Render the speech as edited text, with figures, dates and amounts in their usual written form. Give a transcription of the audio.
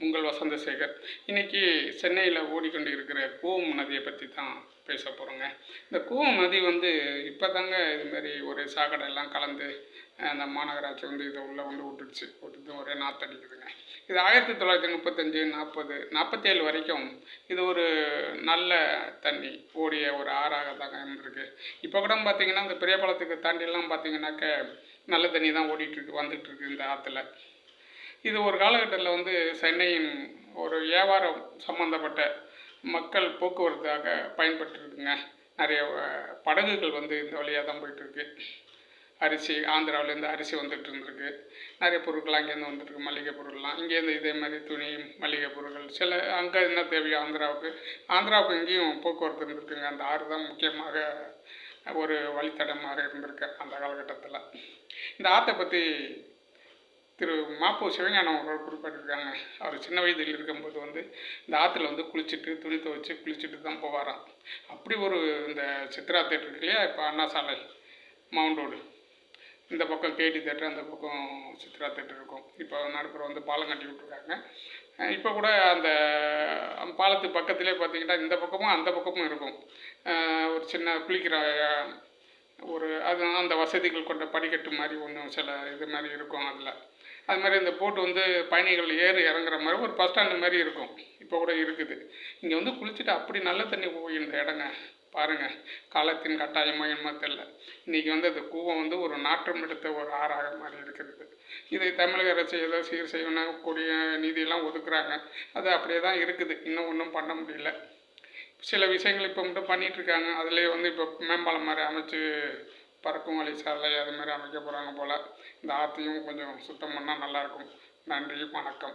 உங்கள் வசந்தசேகர். இன்றைக்கி சென்னையில் ஓடிக்கொண்டு இருக்கிற கூவம் நதியை பற்றி தான் பேச போகிறோங்க. இந்த கூவம் நதி வந்து இப்போ தாங்க இதுமாரி ஒரு சாக்கடையெல்லாம் கலந்து அந்த மாநகராட்சி வந்து இதை உள்ளே வந்து விட்டுட்டு ஒரே நாற்றடிக்குதுங்க. இது 1935, 40, 47 வரைக்கும் இது ஒரு நல்ல தண்ணி ஓடிய ஒரு ஆறாக தாங்க இருந்திருக்கு. இப்போ கூட பார்த்திங்கன்னா இந்த பெரியபாளையத்துக்கு தாண்டிலாம் பார்த்திங்கனாக்க நல்ல தண்ணி தான் ஓடிட்டுருக்கு வந்துட்டுருக்கு இந்த ஆற்றுல. இது ஒரு காலகட்டத்தில் வந்து சென்னையின் ஒரு வியாபாரம் சம்மந்தப்பட்ட மக்கள் போக்குவரத்துக்காக பயன்பட்டுருக்குங்க. நிறைய படகுகள் வந்து இந்த வழியாக தான் போயிட்டுருக்கு. அரிசி ஆந்திராவிலேருந்து அரிசி வந்துட்டு இருந்திருக்கு. நிறைய பொருட்கள் அங்கேருந்து வந்துட்டுருக்கு. மளிகை பொருள்லாம் இங்கேருந்து இதே மாதிரி துணி மளிகை பொருட்கள் சில அங்கே என்ன தேவையோ ஆந்திராவுக்கு இங்கேயும் போக்குவரத்து இருந்திருக்குங்க. அந்த ஆறு தான் முக்கியமாக ஒரு வழித்தடமாக இருந்திருக்கு அந்த காலகட்டத்தில். இந்த ஆற்றை பற்றி திரு மாப்போ சிவஞானம் அவர்கள் குறிப்பிட்டிருக்காங்க. அவர் சின்ன வயதில் இருக்கும்போது வந்து இந்த ஆற்றுல வந்து குளிச்சுட்டு துணி துவைச்சி குளிச்சுட்டு தான் போவாராம். அப்படி ஒரு இந்த சித்ரா தேட்டர் இருக்கு இல்லையா, இப்போ அண்ணா சாலை மவுண்ட் ரோடு, இந்த பக்கம் கேடி தேட்டர், அந்த பக்கம் சித்ரா தேட்டர் இருக்கும். இப்போ நடுப்புற வந்து பாலம் கட்டி விட்ருக்காங்க. இப்போ கூட அந்த பாலத்துக்கு பக்கத்துலேயே பார்த்தீங்கன்னா இந்த பக்கமும் அந்த பக்கமும் இருக்கும். ஒரு சின்ன குளிக்கிற ஒரு அது அந்த வசதிகள் கொண்ட படிக்கட்டு மாதிரி ஒன்று சில இது மாதிரி இருக்கும். அது மாதிரி இந்த போட்டு வந்து பயணிகள் ஏறி இறங்குற மாதிரி ஒரு பஸ் ஸ்டாண்டு மாதிரி இருக்கும். இப்போ கூட இருக்குது. இங்கே வந்து குளிச்சுட்டு அப்படி நல்ல தண்ணி போய் இந்த இடங்க பாருங்கள். காலத்தின் கட்டாயமோ என்னமோ தெரியல. இன்றைக்கி வந்து அந்த கூவம் வந்து ஒரு நாற்றம் எடுத்த ஒரு ஆறாக மாதிரி இருக்கிறது. இதை தமிழக அரசு ஏதோ சீர் செய்யணும் கூடிய நிதியெல்லாம் ஒதுக்குறாங்க. அது அப்படியே தான் இருக்குது. இன்னும் ஒன்றும் பண்ண முடியல. சில விஷயங்கள் இப்போ மட்டும் பண்ணிகிட்ருக்காங்க. அதிலே வந்து இப்போ மேம்பாலம் மாதிரி அமைச்சு பறக்கும் வழி சாலை அது மாதிரி அமைக்க போகிறாங்க போல். இந்த ஆற்றையும் கொஞ்சம் சுத்தம் பண்ணால் நல்லாயிருக்கும். நன்றி, வணக்கம்.